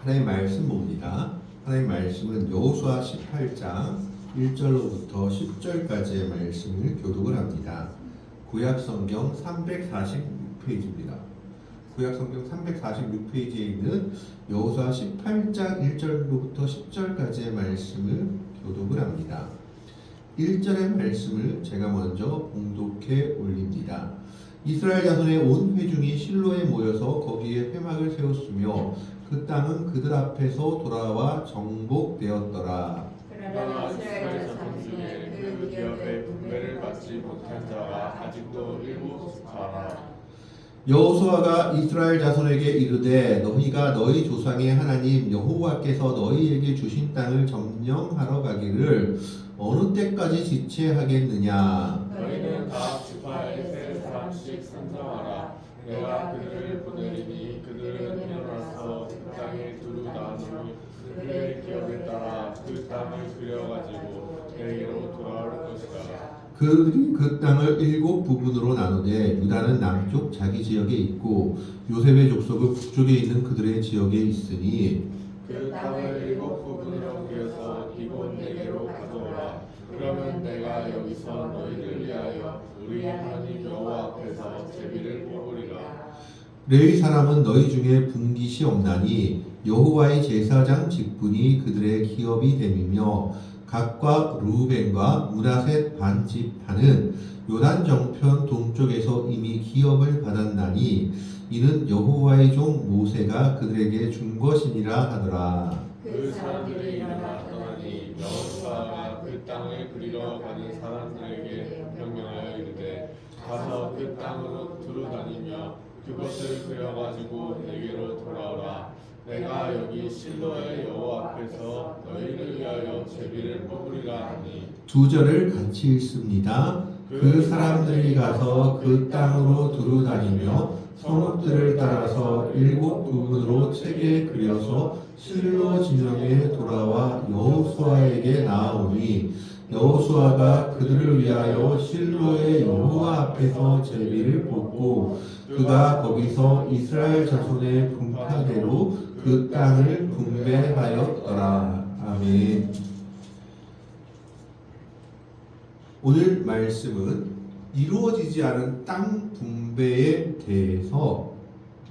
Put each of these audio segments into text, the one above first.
하나님 말씀 봅니다. 하나님 말씀은 여호수아 18장 1절로부터 10절까지의 말씀을 교독을 합니다. 구약성경 346페이지입니다. 구약성경 346페이지에 있는 여호수아 18장 1절로부터 10절까지의 말씀을 교독을 합니다. 1절의 말씀을 제가 먼저 봉독해 올립니다. 이스라엘 자손의 온 회중이 실로에 모여서 거기에 회막을 세웠으며 그 땅은 그들 앞에서 돌아와 정복되었더라. 그러나 이스라엘 자손 중에 그 기업의 분배를 받지 못한 자가 아직도 일곱 자라. 여호수아가 이스라엘 자손에게 이르되 너희가 너희 조상의 하나님 여호와께서 너희에게 주신 땅을 점령하러 가기를 어느 때까지 지체하겠느냐. 너희는 각 지파에 세 사람씩 선정하라. 내가 그들을 보내리니 그들은 일어나서 그 땅에 두루 나누며 그들의 기업에 따라 그 땅을 들여가지고 내게로 돌아올 것이다. 그들이 그 땅을 7부분으로 나누되 유다는 남쪽 자기 지역에 있고 요셉의 족속은 북쪽에 있는 그들의 지역에 있으니 그 땅을 7부분으로 그려서 이곳 내게로 가져오라. 그러면 내가 여기서 너희를 위하여 우리 하나님 여호와 앞에서 제비를 뽑으리라. 레위 사람은 너희 중에 분깃이 없나니 여호와의 제사장 직분이 그들의 기업이 됨이며 각과 루벤과 므낫셋 반 지파는 요단 정편 동쪽에서 이미 기업을 받았나니 이는 여호와의 종 모세가 그들에게 준 것이니라 하더라. 그 사람들이 일어나 떠나니 여호수아가 그 땅을 그리러 가는 사람들에게 명령하여 이르되 가서 그 땅으로 두루 다니며 그것을 그려가지고 내게로 돌아오라. 내가 여기 실로의 여호와 앞에서 너희를 위하여 제비를 뽑으리라 하니. 2절을 같이 읽습니다. 그 사람들이 가서 그 땅으로 두루 다니며 성읍들을 따라서 7부분으로 책에 그려서 실로 진영에 돌아와 여호수아에게 나아오니 여호수아가 그들을 위하여 실로의 여호와 앞에서 제비를 뽑고 그가 거기서 이스라엘 자손의 분파대로 그 땅을 분배하였더라. 아멘. 오늘 말씀은 이루어지지 않은 땅 분배에 대해서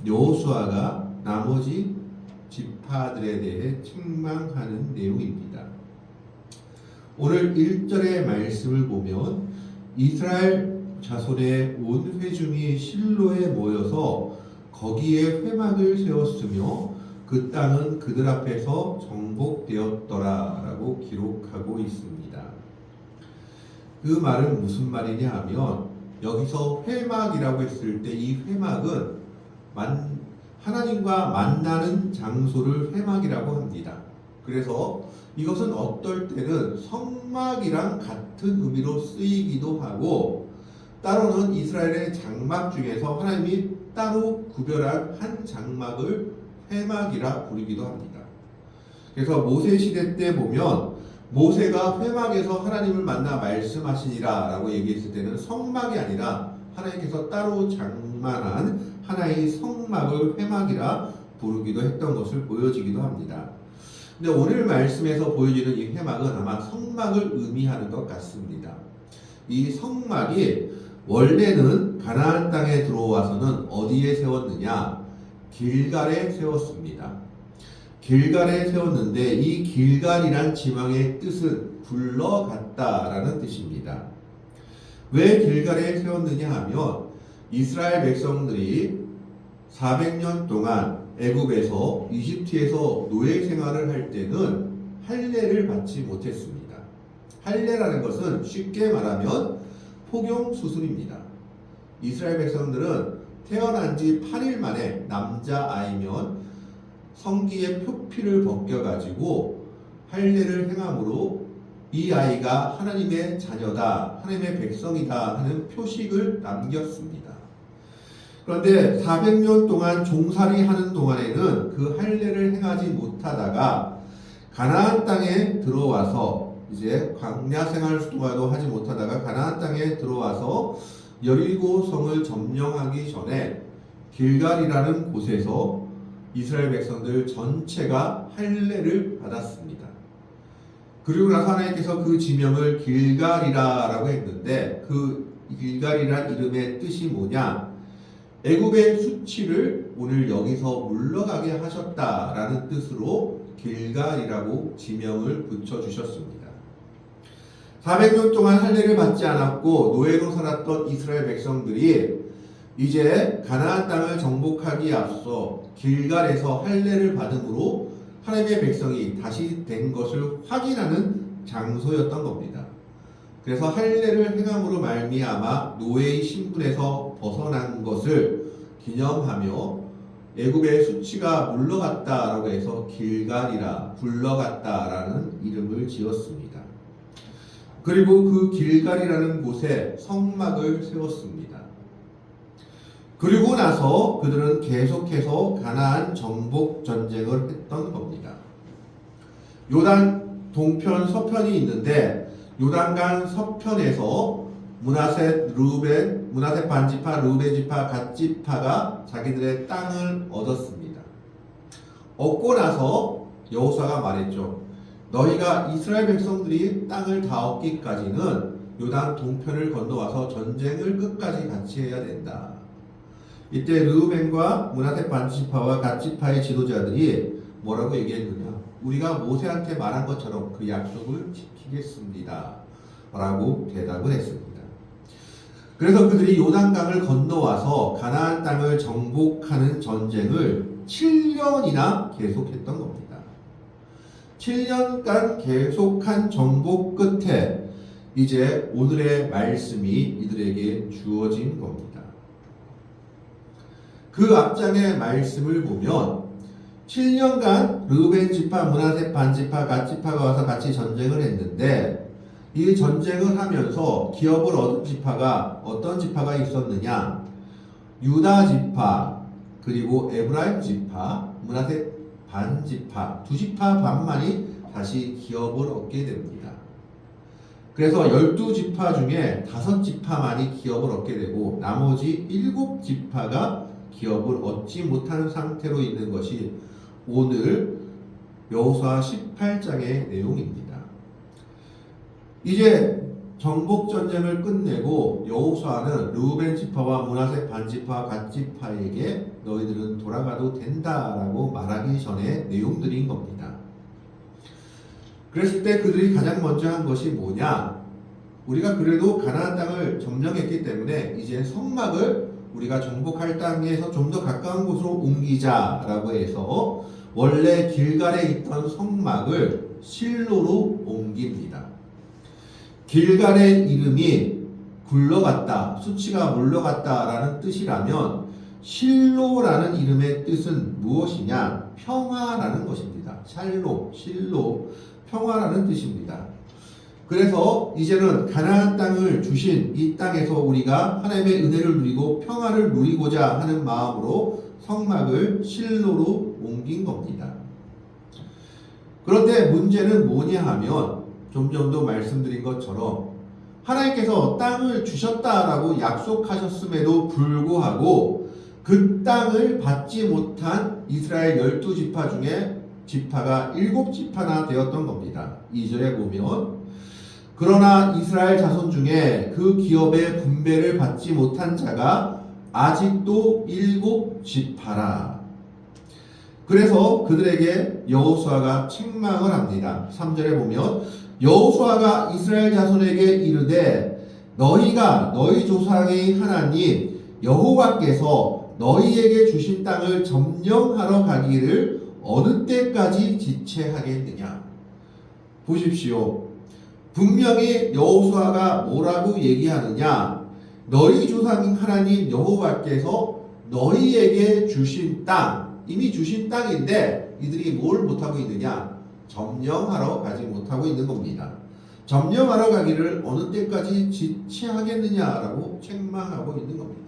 여호수아가 나머지 지파들에 대해 책망하는 내용입니다. 오늘 1절의 말씀을 보면 이스라엘 자손의 온 회중이 실로에 모여서 거기에 회막을 세웠으며 그 땅은 그들 앞에서 정복되었더라 라고 기록하고 있습니다. 그 말은 무슨 말이냐 하면 여기서 회막이라고 했을 때 이 회막은 하나님과 만나는 장소를 회막이라고 합니다. 그래서 이것은 어떨 때는 성막이랑 같은 의미로 쓰이기도 하고 따로는 이스라엘의 장막 중에서 하나님이 따로 구별한 한 장막을 회막이라 부르기도 합니다. 그래서 모세 시대 때 보면 모세가 회막에서 하나님을 만나 말씀하시니라 라고 얘기했을 때는 성막이 아니라 하나님께서 따로 장만한 하나의 성막을 회막이라 부르기도 했던 것을 보여지기도 합니다. 근데 오늘 말씀에서 보여지는 이 회막은 아마 성막을 의미하는 것 같습니다. 이 성막이 원래는 가나안 땅에 들어와서는 어디에 세웠느냐? 길갈에 세웠습니다. 길갈에 세웠는데 이 길갈이란 지명의 뜻은 굴러갔다라는 뜻입니다. 왜 길갈에 세웠느냐 하면 이스라엘 백성들이 400년 동안 애굽에서 이집트에서 노예 생활을 할 때는 할례를 받지 못했습니다. 할례라는 것은 쉽게 말하면 포경 수술입니다. 이스라엘 백성들은 태어난 지 8일 만에 남자아이면 성기의 표피를 벗겨가지고 할례를 행함으로 이 아이가 하나님의 자녀다, 하나님의 백성이다 하는 표식을 남겼습니다. 그런데 400년 동안 종살이 하는 동안에는 그 할례를 행하지 못하다가 가나안 땅에 들어와서 이제 광야 생활 동안도 하지 못하다가 가나안 땅에 들어와서 여리고 성을 점령하기 전에 길갈이라는 곳에서 이스라엘 백성들 전체가 할례를 받았습니다. 그리고 나서 하나님께서 그 지명을 길갈이라라고 했는데 그 길갈이란 이름의 뜻이 뭐냐? 애굽의 수치를 오늘 여기서 물러가게 하셨다라는 뜻으로 길갈이라고 지명을 붙여주셨습니다. 400년 동안 할례를 받지 않았고 노예로 살았던 이스라엘 백성들이 이제 가나안 땅을 정복하기에 앞서 길갈에서 할례를 받음으로 하나님의 백성이 다시 된 것을 확인하는 장소였던 겁니다. 그래서 할례를 행함으로 말미암아 노예의 신분에서 벗어난 것을 기념하며 애굽의 수치가 물러갔다라고 해서 길갈이라 굴러갔다라는 이름을 지었습니다. 그리고 그 길갈이라는 곳에 성막을 세웠습니다. 그리고 나서 그들은 계속해서 가나안 정복 전쟁을 했던 겁니다. 요단 동편 서편이 있는데 요단강 서편에서 므낫셋 반지파, 르우벤 지파, 갓 지파가 자기들의 땅을 얻었습니다. 얻고 나서 여호수아가 말했죠. 너희가 이스라엘 백성들이 땅을 다 얻기까지는 요단 동편을 건너와서 전쟁을 끝까지 같이 해야 된다. 이때 르우벤과 므낫셋 반지파와 갓 지파의 지도자들이 뭐라고 얘기했느냐? 우리가 모세한테 말한 것처럼 그 약속을 지키겠습니다. 라고 대답을 했습니다. 그래서 그들이 요단강을 건너와서 가나안 땅을 정복하는 전쟁을 7년이나 계속했던 겁니다. 7년간 계속한 정복 끝에 이제 오늘의 말씀이 이들에게 주어진 겁니다. 그 앞장의 말씀을 보면 7년간 르우벤 지파, 므낫셋 반지파, 갓 지파가 와서 같이 전쟁을 했는데 이 전쟁을 하면서 기업을 얻은 지파가 어떤 지파가 있었느냐? 유다 지파, 그리고 에브라임 지파, 므낫셋 반지파, 두 지파 반만이 다시 기업을 얻게 됩니다. 그래서 12지파 중에 5지파만이 기업을 얻게 되고 나머지 7지파가 기업을 얻지 못하는 상태로 있는 것이 오늘 여호수아 18장의 내용입니다. 이제 정복 전쟁을 끝내고 여호수아는 르우벤 지파와 므낫셋 반지파, 갓 지파에게 너희들은 돌아가도 된다라고 말하기 전에 내용들인 겁니다. 그랬을 때 그들이 가장 먼저 한 것이 뭐냐? 우리가 그래도 가나안 땅을 점령했기 때문에 이제 성막을 우리가 정복할 땅에서 좀 더 가까운 곳으로 옮기자라고 해서 원래 길갈에 있던 성막을 실로로 옮깁니다. 길갈의 이름이 굴러갔다, 수치가 물러갔다라는 뜻이라면 실로라는 이름의 뜻은 무엇이냐? 평화라는 것입니다. 샬롬, 실로, 평화라는 뜻입니다. 그래서 이제는 가나안 땅을 주신 이 땅에서 우리가 하나님의 은혜를 누리고 평화를 누리고자 하는 마음으로 성막을 실로로 옮긴 겁니다. 그런데 문제는 뭐냐 하면 좀 전도 말씀드린 것처럼 하나님께서 땅을 주셨다라고 약속하셨음에도 불구하고 그 땅을 받지 못한 이스라엘 12지파 중에 지파가 7지파나 되었던 겁니다. 2절에 보면 그러나 이스라엘 자손 중에 그 기업의 분배를 받지 못한 자가 아직도 7지파라. 그래서 그들에게 여호수아가 책망을 합니다. 3절에 보면 여호수아가 이스라엘 자손에게 이르되 너희가 너희 조상의 하나님 여호와께서 너희에게 주신 땅을 점령하러 가기를 어느 때까지 지체하겠느냐. 보십시오. 분명히 여호수아가 뭐라고 얘기하느냐? 너희 조상 하나님 여호와께서 너희에게 주신 땅, 이미 주신 땅인데 이들이 뭘 못하고 있느냐? 점령하러 가지 못하고 있는 겁니다. 점령하러 가기를 어느 때까지 지체하겠느냐라고 책망하고 있는 겁니다.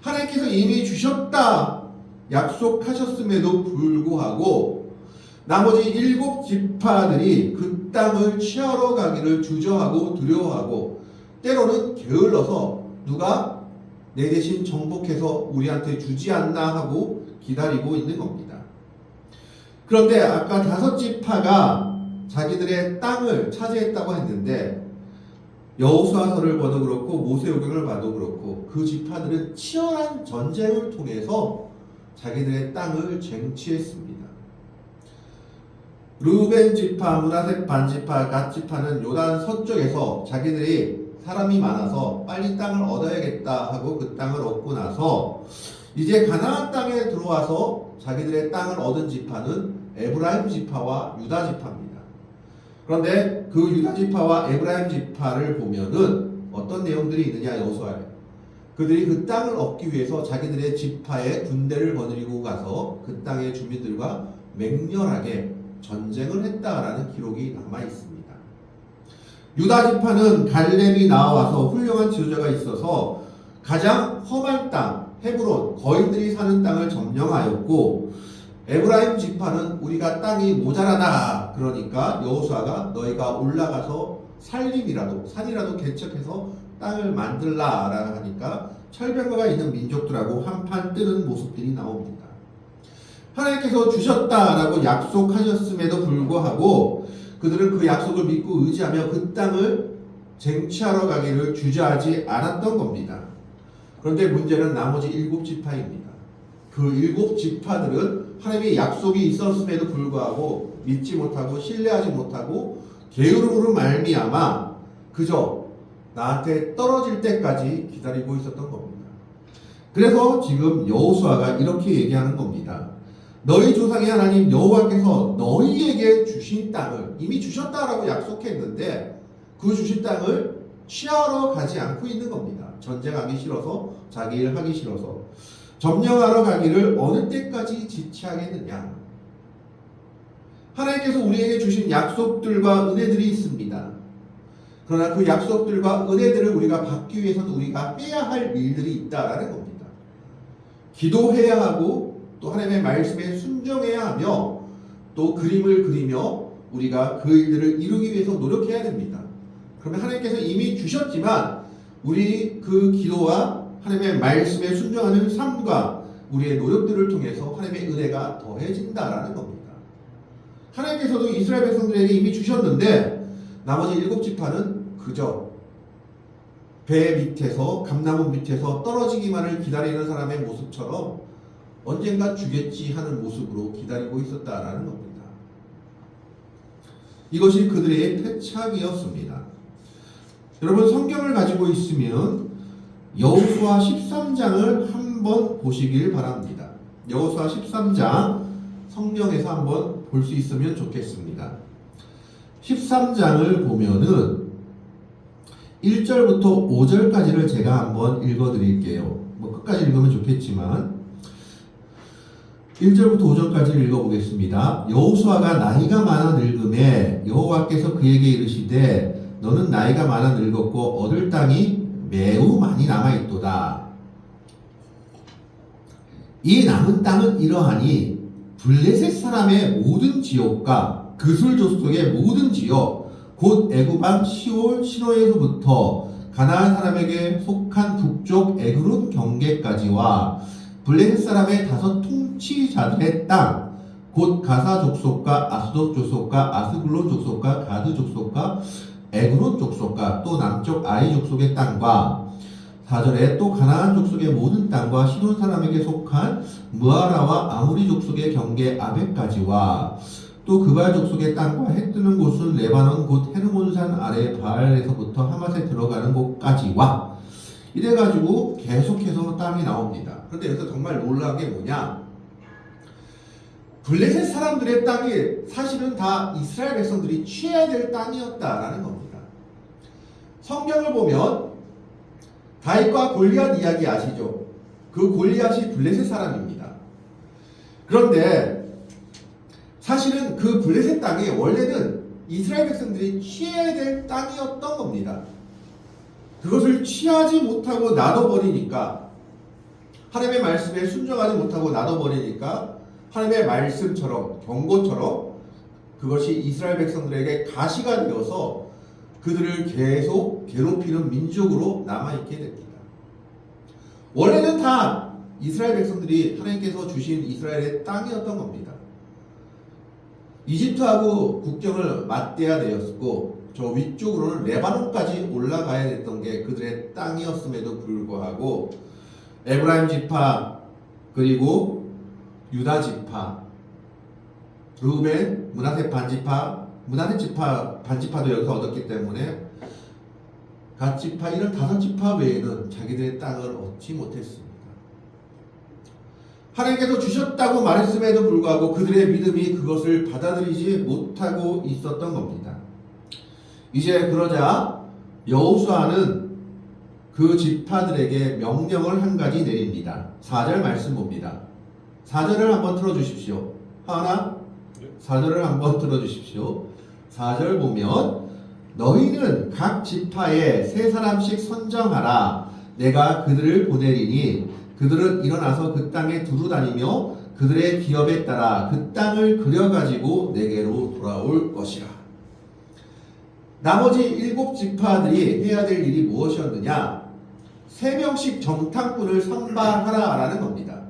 하나님께서 이미 주셨다 약속하셨음에도 불구하고 나머지 7지파들이 그 땅을 취하러 가기를 주저하고 두려워하고 때로는 게을러서 누가 내 대신 정복해서 우리한테 주지 않나 하고 기다리고 있는 겁니다. 그런데 아까 5지파가 자기들의 땅을 차지했다고 했는데 여호수아서를 봐도 그렇고 모세오경을 봐도 그렇고 그 지파들은 치열한 전쟁을 통해서 자기들의 땅을 쟁취했습니다. 르우벤 지파, 므낫세 반지파, 갓 지파는 요단 서쪽에서 자기들이 사람이 많아서 빨리 땅을 얻어야겠다 하고 그 땅을 얻고 나서 이제 가나안 땅에 들어와서 자기들의 땅을 얻은 지파는 에브라임 지파와 유다 지파입니다. 그런데 그 유다 지파와 에브라임 지파를 보면은 어떤 내용들이 있느냐 여호수아에 그들이 그 땅을 얻기 위해서 자기들의 지파에 군대를 거느리고 가서 그 땅의 주민들과 맹렬하게 전쟁을 했다라는 기록이 남아 있습니다. 유다 지파는 갈렙이 나와서 훌륭한 지도자가 있어서 가장 험한 땅 헤브론 거인들이 사는 땅을 점령하였고 에브라임 지파는 우리가 땅이 모자라다 그러니까 여호수아가 너희가 올라가서 산이라도 개척해서 땅을 만들라라고 하니까 철벽가가 있는 민족들하고 한판 뜨는 모습들이 나옵니다. 하나님께서 주셨다라고 약속하셨음에도 불구하고 그들은 그 약속을 믿고 의지하며 그 땅을 쟁취하러 가기를 주저하지 않았던 겁니다. 그런데 문제는 나머지 7지파입니다. 그 7지파들은 하나님의 약속이 있었음에도 불구하고 믿지 못하고 신뢰하지 못하고 게으름으로 말미암아 그저 나한테 떨어질 때까지 기다리고 있었던 겁니다. 그래서 지금 여호수아가 이렇게 얘기하는 겁니다. 너희 조상의 하나님 여호와께서 너희에게 주신 땅을 이미 주셨다라고 약속했는데 그 주신 땅을 취하러 가지 않고 있는 겁니다. 전쟁하기 싫어서 자기 일 하기 싫어서 점령하러 가기를 어느 때까지 지체하겠느냐. 하나님께서 우리에게 주신 약속들과 은혜들이 있습니다. 그러나 그 약속들과 은혜들을 우리가 받기 위해서는 우리가 해야 할 일들이 있다라는 겁니다. 기도해야 하고 또 하나님의 말씀에 순종해야 하며 또 그림을 그리며 우리가 그 일들을 이루기 위해서 노력해야 됩니다. 그러면 하나님께서 이미 주셨지만 우리 그 기도와 하나님의 말씀에 순종하는 삶과 우리의 노력들을 통해서 하나님의 은혜가 더해진다라는 겁니다. 하나님께서도 이스라엘 백성들에게 이미 주셨는데 나머지 7지파는 그저 배 밑에서 감나무 밑에서 떨어지기만을 기다리는 사람의 모습처럼 언젠가 주겠지 하는 모습으로 기다리고 있었다라는 겁니다. 이것이 그들의 패착이었습니다. 여러분 성경을 가지고 있으면 여호수아 13장을 한번 보시길 바랍니다. 여호수아 13장 성경에서 한번 볼 수 있으면 좋겠습니다. 13장을 보면은 1절부터 5절까지를 제가 한번 읽어 드릴게요. 뭐 끝까지 읽으면 좋겠지만 1절부터 5절까지 읽어보겠습니다. 여호수아가 나이가 많아 늙음에 여호와께서 그에게 이르시되 너는 나이가 많아 늙었고 얻을 땅이 매우 많이 남아있도다. 이 남은 땅은 이러하니 블레셋 사람의 모든 지역과 그술 족속의 모든 지역 곧 애굽왕 시올 시로에서부터 가나안 사람에게 속한 북쪽 에그론 경계까지와 블레셋 사람의 5 통치자들의 땅 곧 가사 족속과 아스돗 족속과 아스글론 족속과 가드 족속과 에그론 족속과 또 남쪽 아이 족속의 땅과 4절에 또 가나안 족속의 모든 땅과 시돈 사람에게 속한 무아라와 아무리 족속의 경계 아벡까지와 또 그발 족속의 땅과 해 뜨는 곳은 레바논 곧 헤르몬산 아래 바알에서부터 하맛에 들어가는 곳까지와 이래가지고 계속해서 땅이 나옵니다. 그런데 여기서 정말 놀라운 게 뭐냐? 블레셋 사람들의 땅이 사실은 다 이스라엘 백성들이 취해야 될 땅이었다라는 겁니다. 성경을 보면 다윗과 골리앗 이야기 아시죠? 그 골리앗이 블레셋 사람입니다. 그런데 사실은 그 블레셋 땅이 원래는 이스라엘 백성들이 취해야 될 땅이었던 겁니다. 그것을 취하지 못하고 놔둬버리니까 하나님의 말씀에 순종하지 못하고 놔둬버리니까 하나님의 말씀처럼 경고처럼 그것이 이스라엘 백성들에게 가시가 되어서 그들을 계속 괴롭히는 민족으로 남아있게 됩니다. 원래는 다 이스라엘 백성들이 하나님께서 주신 이스라엘의 땅이었던 겁니다. 이집트하고 국경을 맞대야 되었고 저 위쪽으로는 레바논까지 올라가야 됐던 게 그들의 땅이었음에도 불구하고 에브라임 지파 그리고 유다 지파 르우벤 므낫세 반지파 므낫세 지파 반지파도 여기서 얻었기 때문에 갓 지파 이런 5지파 외에는 자기들의 땅을 얻지 못했습니다. 하나님께서 주셨다고 말했음에도 불구하고 그들의 믿음이 그것을 받아들이지 못하고 있었던 겁니다. 이제 그러자 여호수아는 그 지파들에게 명령을 한 가지 내립니다. 4절 말씀 봅니다. 4절을 한번 틀어주십시오. 하나 4절을 한번 들어주십시오. 4절 보면 너희는 각 지파에 3사람씩 선정하라. 내가 그들을 보내리니 그들은 일어나서 그 땅에 두루 다니며 그들의 기업에 따라 그 땅을 그려가지고 내게로 돌아올 것이라. 나머지 7지파들이 해야 될 일이 무엇이었느냐? 3명씩 정탐꾼을 선발하라라는 겁니다.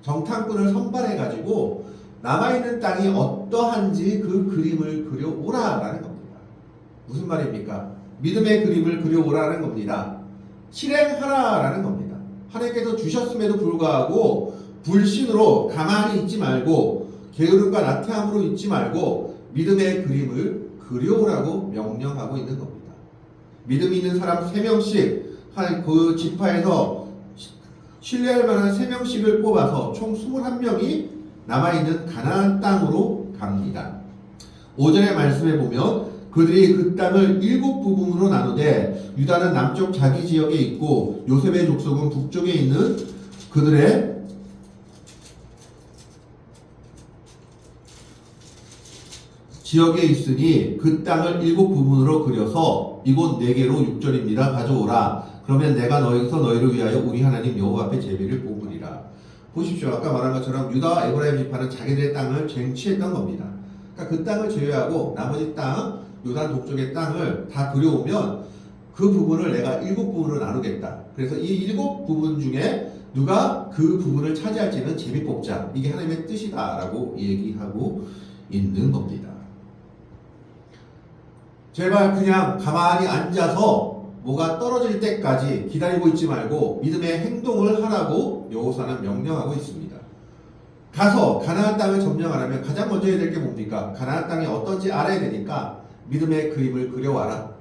정탐꾼을 선발해가지고 남아있는 땅이 어떠한지 그 그림을 그려오라라는 겁니다. 무슨 말입니까? 믿음의 그림을 그려오라는 겁니다. 실행하라라는 겁니다. 하나님께서 주셨음에도 불구하고 불신으로 가만히 있지 말고 게으름과 나태함으로 있지 말고 믿음의 그림을 그려오라고 명령하고 있는 겁니다. 믿음 있는 사람 3명씩 그 지파에서 신뢰할 만한 3명씩을 뽑아서 총 21명이 남아있는 가나안 땅으로 갑니다. 5절의 말씀에 보면 그들이 그 땅을 7부분으로 나누되 유다는 남쪽 자기 지역에 있고 요셉의 족속은 북쪽에 있는 그들의 지역에 있으니 그 땅을 7부분으로 그려서 이곳 4개로 6절입니다. 가져오라. 그러면 내가 너희서 너희를 위하여 우리 하나님 여호와 앞에 제비를 뽑으리라. 보십시오. 아까 말한 것처럼 유다와 에브라임 지파는 자기들의 땅을 쟁취했던 겁니다. 그러니까 그 땅을 제외하고 나머지 땅, 요단 동쪽의 땅을 다 그려오면 그 부분을 내가 7부분으로 나누겠다. 그래서 이 7부분 중에 누가 그 부분을 차지할지는 제비 뽑자. 이게 하나님의 뜻이다라고 얘기하고 있는 겁니다. 제발 그냥 가만히 앉아서 뭐가 떨어질 때까지 기다리고 있지 말고 믿음의 행동을 하라고 여호수아는 명령하고 있습니다. 가서 가나안 땅을 점령하려면 가장 먼저 해야 될 게 뭡니까? 가나안 땅이 어떤지 알아야 되니까 믿음의 그림을 그려와라.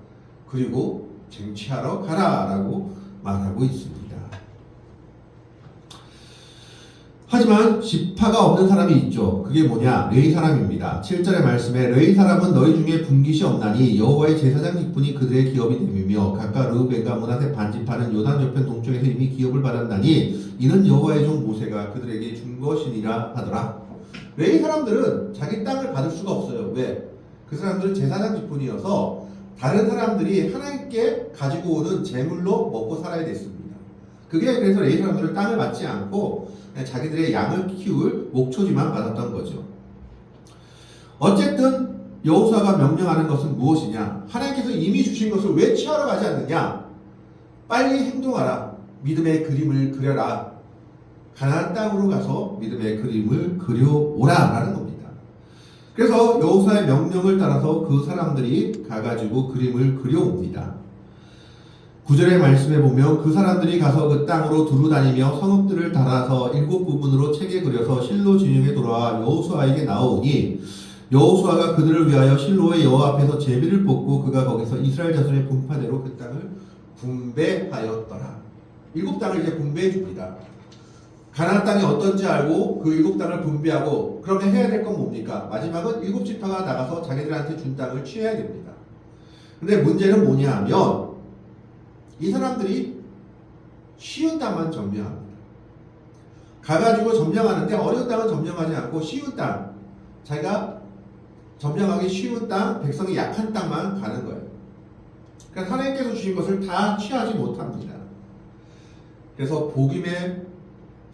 그리고 쟁취하러 가라라고 말하고 있습니다. 하지만 지파가 없는 사람이 있죠. 그게 뭐냐? 레위 사람입니다. 7절의 말씀에 레위 사람은 너희 중에 분깃이 없나니 여호와의 제사장 직분이 그들의 기업이 됨이며 각각 르우벤과 므낫세 반지파는 요단 저편 동쪽에서 이미 기업을 받았나니 이는 여호와의 종 모세가 그들에게 준 것이니라 하더라. 레위 사람들은 자기 땅을 받을 수가 없어요. 왜? 그 사람들은 제사장 직분이어서 다른 사람들이 하나님께 가지고 오는 재물로 먹고 살아야 됐습니다. 그게 그래서 레위 사람들은 땅을 받지 않고 자기들의 양을 키울 목초지만 받았던 거죠. 어쨌든 여호수아가 명령하는 것은 무엇이냐? 하나님께서 이미 주신 것을 왜 취하러 가지 않느냐? 빨리 행동하라. 믿음의 그림을 그려라. 가나안 땅으로 가서 믿음의 그림을 그려오라라는 겁니다. 그래서 여호수아의 명령을 따라서 그 사람들이 가가지고 그림을 그려옵니다. 9절의 말씀에 보면 그 사람들이 가서 그 땅으로 두루 다니며 성읍들을 달아서 7부분으로 책에 그려서 실로 진영에 돌아와 여호수아에게 나오니 여호수아가 그들을 위하여 실로의 여호와 앞에서 제비를 뽑고 그가 거기서 이스라엘 자손의 분파대로 그 땅을 분배하였더라. 7땅을 이제 분배해 줍니다. 가나안 땅이 어떤지 알고 그 7땅을 분배하고 그러면 해야 될 건 뭡니까? 마지막은 7지파가 나가서 자기들한테 준 땅을 취해야 됩니다. 근데 문제는 뭐냐 하면 이 사람들이 쉬운 땅만 점령합니다. 가가지고 점령하는데 어려운 땅은 점령하지 않고 쉬운 땅, 자기가 점령하기 쉬운 땅, 백성이 약한 땅만 가는 거예요. 그러니까 하나님께서 주신 것을 다 취하지 못합니다. 그래서 복임의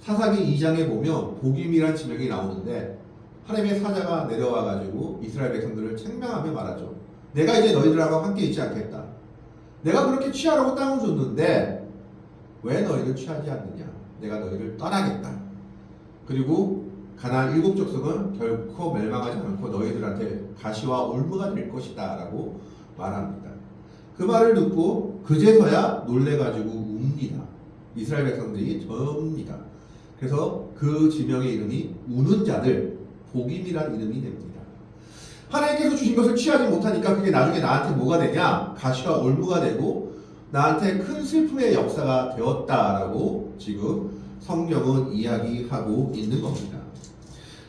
사사기 2장에 보면 복임이란 지명이 나오는데 하나님의 사자가 내려와가지고 이스라엘 백성들을 책망하며 말하죠. 내가 이제 너희들하고 함께 있지 않겠다. 내가 그렇게 취하라고 땅을 줬는데 왜 너희를 취하지 않느냐? 내가 너희를 떠나겠다. 그리고 가나안 7 족속은 결코 멸망하지 않고 너희들한테 가시와 올무가 될 것이다 라고 말합니다. 그 말을 듣고 그제서야 놀래가지고 웁니다. 이스라엘 백성들이 접니다. 그래서 그 지명의 이름이 우는 자들, 복임이란 이름이 됩니다. 하나님께서 주신 것을 취하지 못하니까 그게 나중에 나한테 뭐가 되냐? 가시와 올무가 되고 나한테 큰 슬픔의 역사가 되었다라고 지금 성경은 이야기하고 있는 겁니다.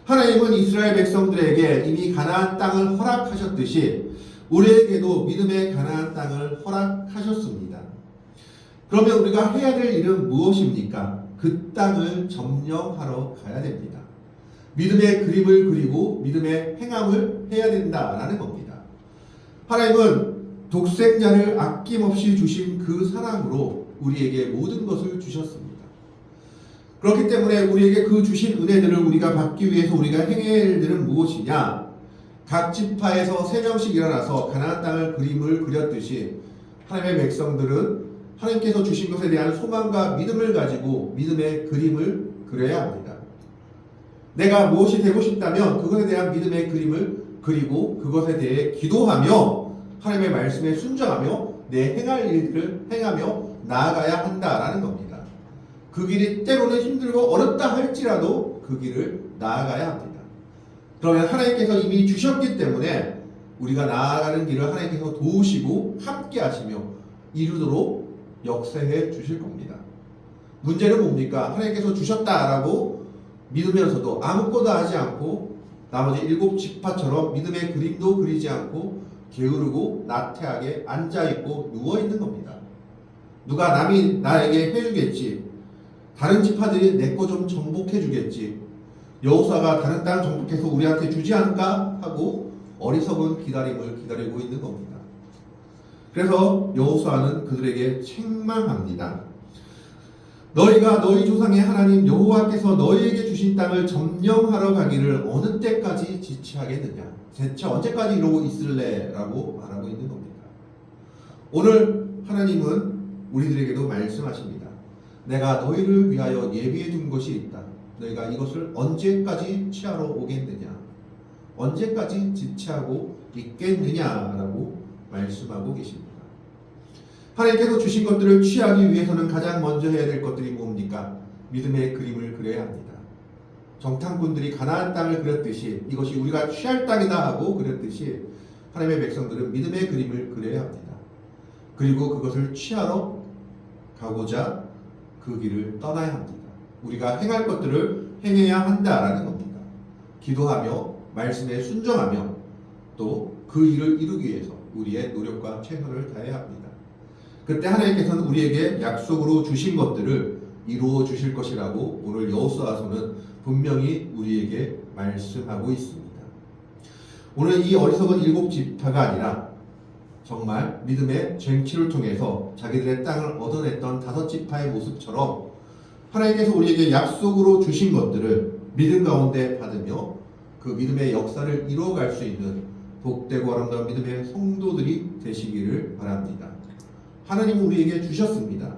하나님은 이스라엘 백성들에게 이미 가나안 땅을 허락하셨듯이 우리에게도 믿음의 가나안 땅을 허락하셨습니다. 그러면 우리가 해야 될 일은 무엇입니까? 그 땅을 점령하러 가야 됩니다. 믿음의 그림을 그리고 믿음의 행함을 해야 된다라는 겁니다. 하나님은 독생자를 아낌없이 주신 그 사랑으로 우리에게 모든 것을 주셨습니다. 그렇기 때문에 우리에게 그 주신 은혜들을 우리가 받기 위해서 우리가 행해야 할 일들은 무엇이냐? 각 지파에서 3명씩 일어나서 가나안 땅을 그림을 그렸듯이 하나님의 백성들은 하나님께서 주신 것에 대한 소망과 믿음을 가지고 믿음의 그림을 그려야 합니다. 내가 무엇이 되고 싶다면 그것에 대한 믿음의 그림을 그리고 그것에 대해 기도하며 하나님의 말씀에 순종하며 내 행할 일들을 행하며 나아가야 한다라는 겁니다. 그 길이 때로는 힘들고 어렵다 할지라도 그 길을 나아가야 합니다. 그러면 하나님께서 이미 주셨기 때문에 우리가 나아가는 길을 하나님께서 도우시고 함께 하시며 이루도록 역사해 주실 겁니다. 문제는 뭡니까? 하나님께서 주셨다라고 믿으면서도 아무것도 하지 않고 나머지 7 지파처럼 믿음의 그림도 그리지 않고 게으르고 나태하게 앉아있고 누워있는 겁니다. 누가 남이 나에게 해주겠지. 다른 지파들이 내 거 좀 정복해 주겠지. 여호수아가 다른 땅 정복해서 우리한테 주지 않을까 하고 어리석은 기다림을 기다리고 있는 겁니다. 그래서 여호수아는 그들에게 책망합니다. 너희가 너희 조상의 하나님 여호와께서 너희에게 주신 땅을 점령하러 가기를 어느 때까지 지체하겠느냐? 대체 언제까지 이러고 있을래? 라고 말하고 있는 겁니다. 오늘 하나님은 우리들에게도 말씀하십니다. 내가 너희를 위하여 예비해 둔 것이 있다. 너희가 이것을 언제까지 취하러 오겠느냐? 언제까지 지체하고 있겠느냐라고 말씀하고 계십니다. 하나님께서 주신 것들을 취하기 위해서는 가장 먼저 해야 될 것들이 뭡니까? 믿음의 그림을 그려야 합니다. 정탐꾼들이 가나안 땅을 그렸듯이 이것이 우리가 취할 땅이다 하고 그렸듯이 하나님의 백성들은 믿음의 그림을 그려야 합니다. 그리고 그것을 취하러 가고자 그 길을 떠나야 합니다. 우리가 행할 것들을 행해야 한다라는 겁니다. 기도하며 말씀에 순종하며 또 그 일을 이루기 위해서 우리의 노력과 최선을 다해야 합니다. 그때 하나님께서는 우리에게 약속으로 주신 것들을 이루어 주실 것이라고 오늘 여호수아서는 분명히 우리에게 말씀하고 있습니다. 오늘 이 어리석은 7 지파가 아니라 정말 믿음의 쟁취를 통해서 자기들의 땅을 얻어냈던 5 지파의 모습처럼 하나님께서 우리에게 약속으로 주신 것들을 믿음 가운데 받으며 그 믿음의 역사를 이루어갈 수 있는 복되고 아름다운 믿음의 성도들이 되시기를 바랍니다. 하나님은 우리에게 주셨습니다.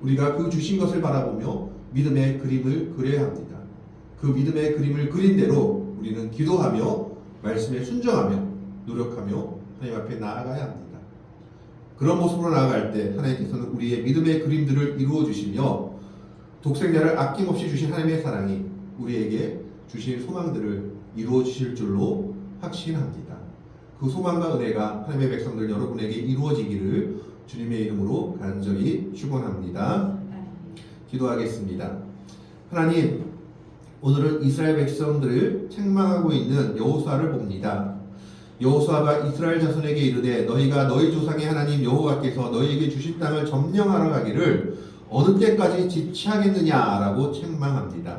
우리가 그 주신 것을 바라보며 믿음의 그림을 그려야 합니다. 그 믿음의 그림을 그린 대로 우리는 기도하며 말씀에 순종하며 노력하며 하나님 앞에 나아가야 합니다. 그런 모습으로 나아갈 때 하나님께서는 우리의 믿음의 그림들을 이루어 주시며 독생자를 아낌없이 주신 하나님의 사랑이 우리에게 주신 소망들을 이루어 주실 줄로 확신합니다. 그 소망과 은혜가 하나님의 백성들 여러분에게 이루어지기를 주님의 이름으로 간절히 축원합니다. 기도하겠습니다. 하나님, 오늘은 이스라엘 백성들을 책망하고 있는 여호수아를 봅니다. 여호수아가 이스라엘 자손에게 이르되 너희가 너희 조상의 하나님 여호와께서 너희에게 주신 땅을 점령하러 가기를 어느 때까지 지체하겠느냐라고 책망합니다.